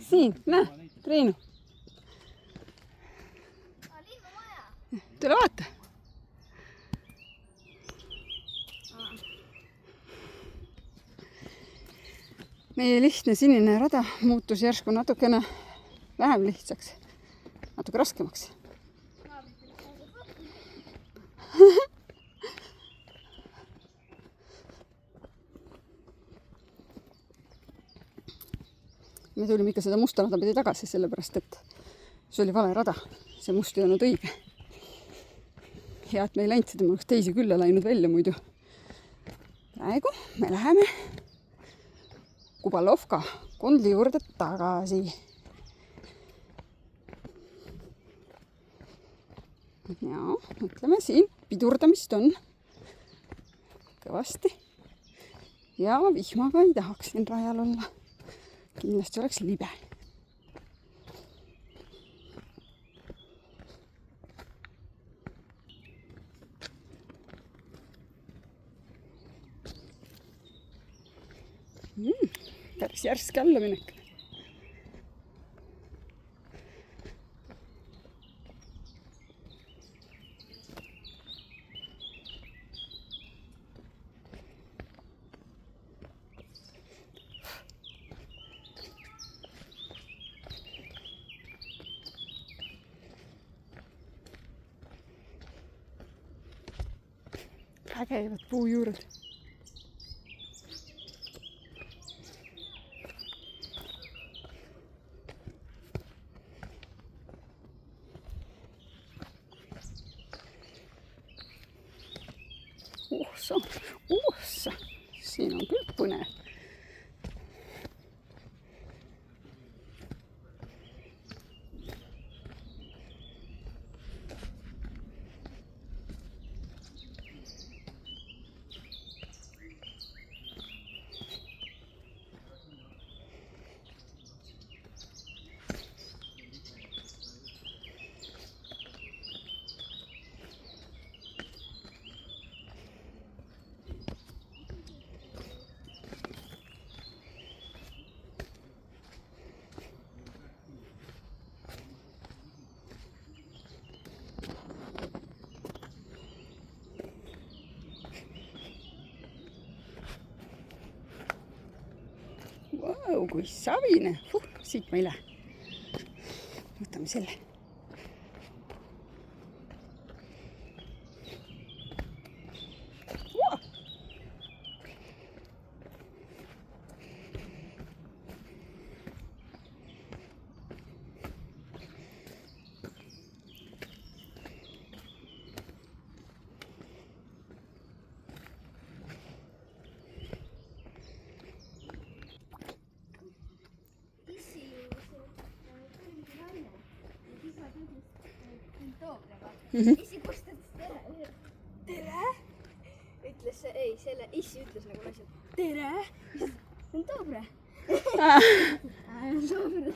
Siin, näe, Triinu. Tule vaata. Meie lihtne sinine rada muutus järsku natukene vähem lihtsaks, natuke raskemaks. Me tulime ikka seda musta rada pidi tagasi, sellepärast et see oli vale rada. See must ei olnud õige. Hea, et me ei läinud seda, me oleks teisi külla läinud välja muidu. Praegu me läheme Kubalovka kondli juurde tagasi. Ja, ütleme siin pidurdamist on kõvasti. Ja vihmaga ei tahaks siin rajal olla. Kindlasti oleks libe. Päris järsk allaminek. Käivad puu juured. Uhsa. Siin on küll põnev. Vau, kui savine. Siit ma ei lähe. Võtame selle. Issi kustutas tere. Tere? Ütles see, ei, selle issi ütles nagu naised. Tere? See on Dobre. Dobre.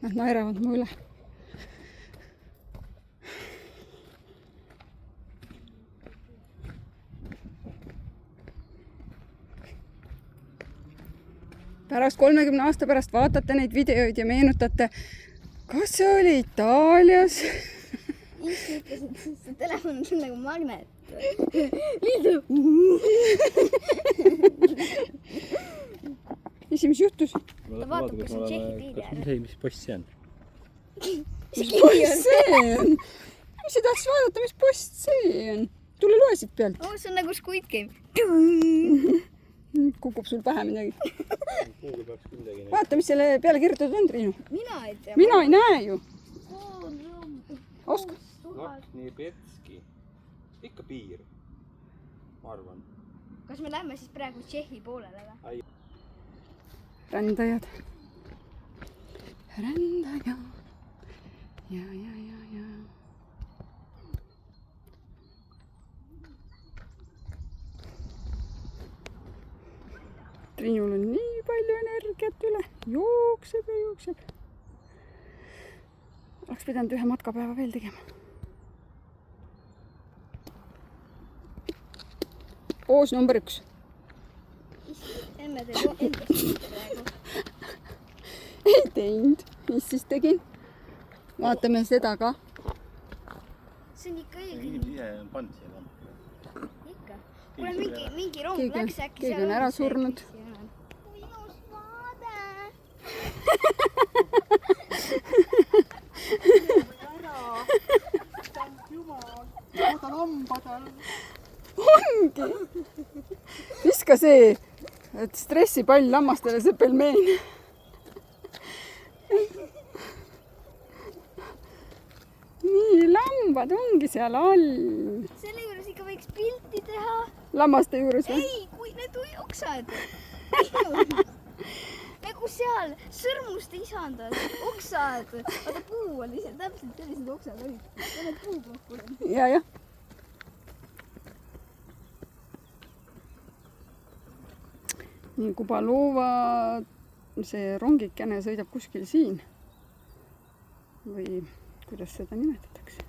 Nad naeravad mu üle. Pärast 30 aasta pärast vaatate neid videoid ja meenutate, kas see oli Itaalias? Issi ütles, et see telefon on sul nagu magnet. mis juhtus? Ta vaatab, kas on Tšehhi piiri Mis post see on? Mis post see on? Mis sa tahtis vaadata, mis post see on? Tule loe siit pealt. Oh, see on nagu Squid Game. Kukub sul pähe midagi. Kuhugi peaks küll midagi näha. Vaata, mis selle peale kirjutatud on, Triinu. Mina ei tea. Mina ei näe ju. Oskad? Laksni Petski. Ikka piir. Ma arvan. Kas me lähme siis praegu Tšehhi poolele või? Rändajad. Rändaja. Ja. Triinul on nii palju energiat üle. Jookseb ja jookseb. Oleks pidanud ühe matkapäeva veel tegema. Poos number 1. Emme teeb endast praegu. Ei teinud. Mis siis tegin? Vaatame seda ka. See on ikka Mingi tihe on pannud siia lampi. Ikka. Kuule, mingi rong Keegi on- läks äkki keegi on ära surnud. Ilus vaade. Ongi. Viska see, et stressipall lammastele see pelmeen. Nii, lambad ongi seal all. Selle juures ikka võiks pilti teha. Lammaste juures või? Ei, kui need oksad. Nagu seal sõrmuste isandad, oksad. Vaata, puu oli seal, täpselt sellised oksad olid. Ja need puupropulid. Ja. Nii, Kubalova, see rongikene sõidab kuskil siin. Või kuidas seda nimetatakse?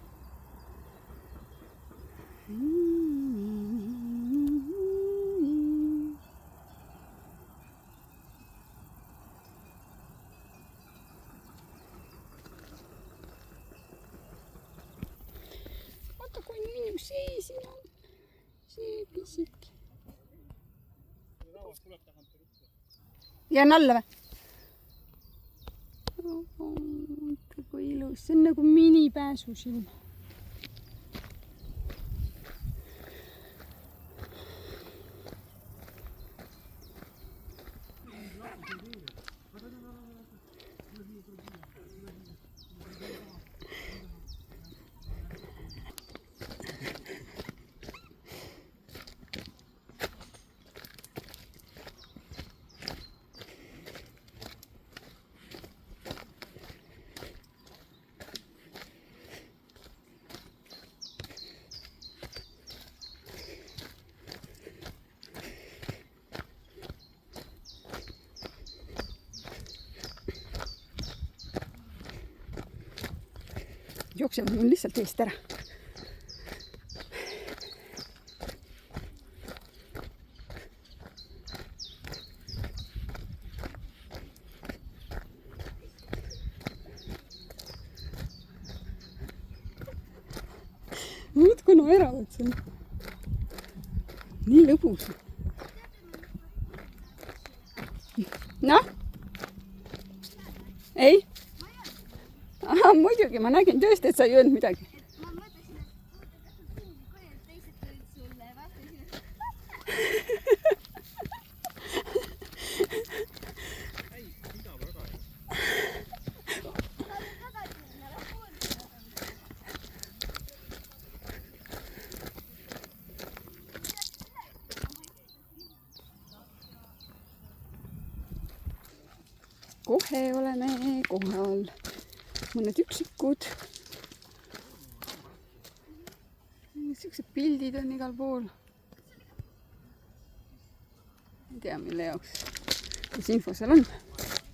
Vaata, kui minu see siin on. See pisik. Jään alla või? Kui ilus, see on nagu minipääsusilm. Jookseme mul lihtsalt eest ära. Muudkui naeravad seal. Nii lõbus. Noh? Ei? Aha, muidugi, ma nägin tõesti, et sa ei öelnud midagi. Ma mõtlesin, et tungi koju, et teised tulid sulle ja vaatasin, et kohe oleme kohal. Mõned üksikud. Siuksed pildid on igal pool. Ei tea, mille jaoks. Mis info seal on?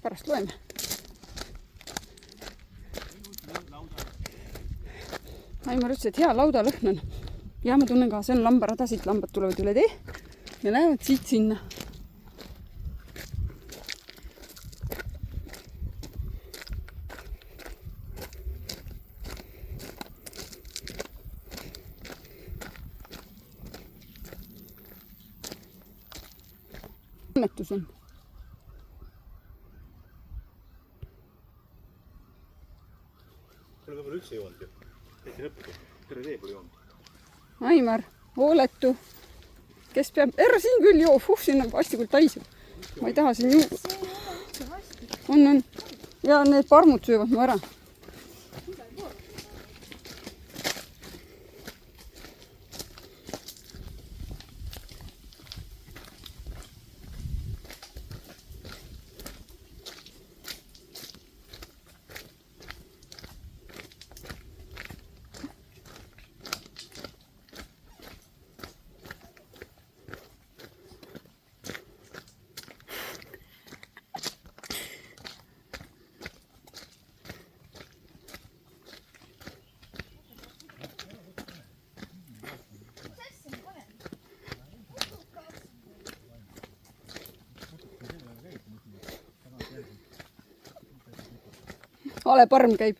Pärast loeme. Aimar ütles, et hea laudalõhn on. Ja ma tunnen ka, see on lambarada, siit lambad tulevad üle tee ja lähevad siit sinna. Õnnetus on. pole võib-olla üldse joonud ju. Täitsa lõppu. Terve tee pole joonud. Aimar, hooletu. Kes peab? Ära siin küll joo. Siin on vastikul taisub. Ma ei taha siin juua. On. Ja need parmud söövad mu ära. Ale parm käib.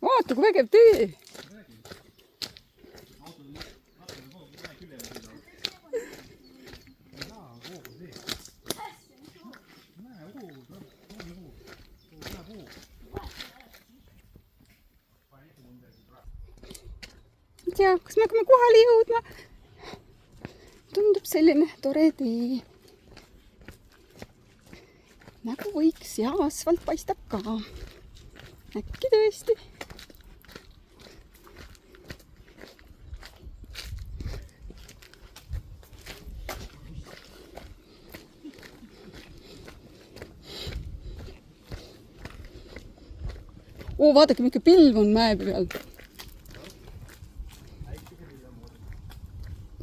Vaata, kui vägev tee. Ei tea, kas me hakkame kohale jõudma? Tundub selline tore tee. Nagu võiks ja asfalt paistab ka. Äkki tõesti. Vaadake, milline pilv on mäe peal.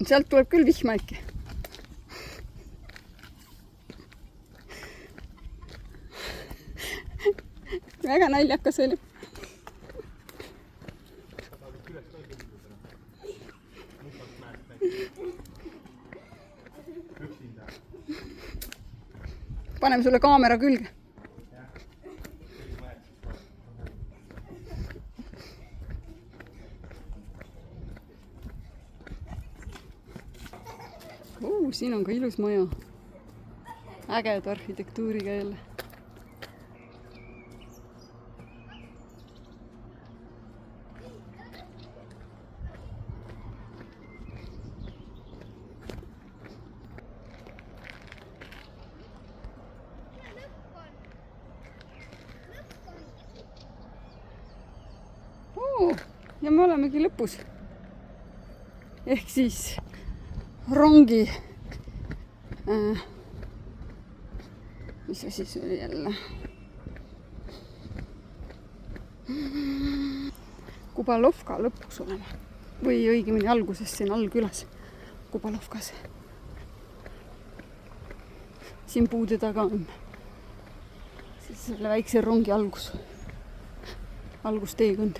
Sealt tuleb küll vihma äkki. Väga naljakas oli. Paneme sulle kaamera külge. Siin on ka ilus maja. Ägeda arhitektuuriga jälle. Ja me olemegi lõpus. Ehk siis rongi mis asi see oli jälle? Kubalovka lõpuks olema. Või õigemini alguses siin allkülas Kubalovkas. Siin puude taga on siis selle väikse rongi algusteekond.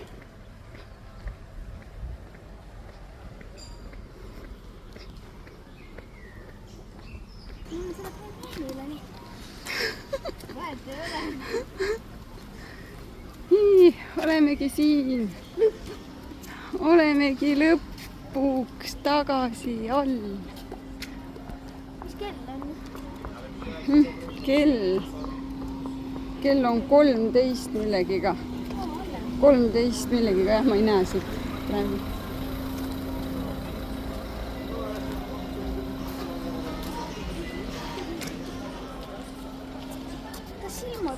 Nii, olemegi siin. Olemegi lõpuks tagasi all. Mis kell on? Kell on 13 millegiga. 13 millegiga, jah, ma ei näe siit praegu.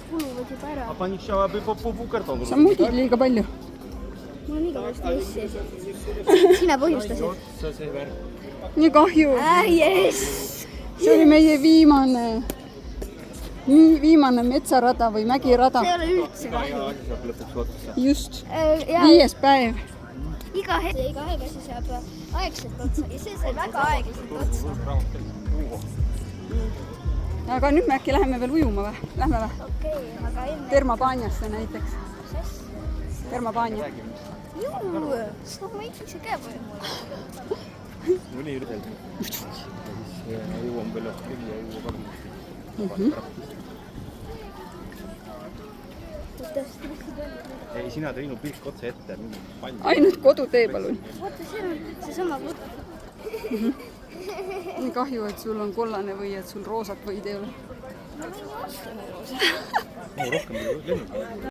Kuluvad juba ära. Sa mudid liiga palju. Mul on igavesti ussi. Sina põhjustasid. Nii kahju. Yes! See oli meie viimane metsarada või mägirada. See ei ole üldse kahju. Just. 5. päev. Iga aegasi saab aegselt otsa. Ja see sai väga aeglaselt otsa. Aga nüüd me äkki läheme veel ujuma või? Lähme või? Okei, aga enne... Termabaaniasse näiteks. Termabaania. Juu, siis ma ikka käib või mulle. Mõni üriselt. Jõuan veel küll ja jõuan Ei, sina teinud pilk otse ette. Ainult kodutee, palun. Vaata, seal on seesama kodu. Nii kahju, et sul on kollane või et sul roosat võid ei ole. ma võin ju osta nüüd. rohkem lennuk.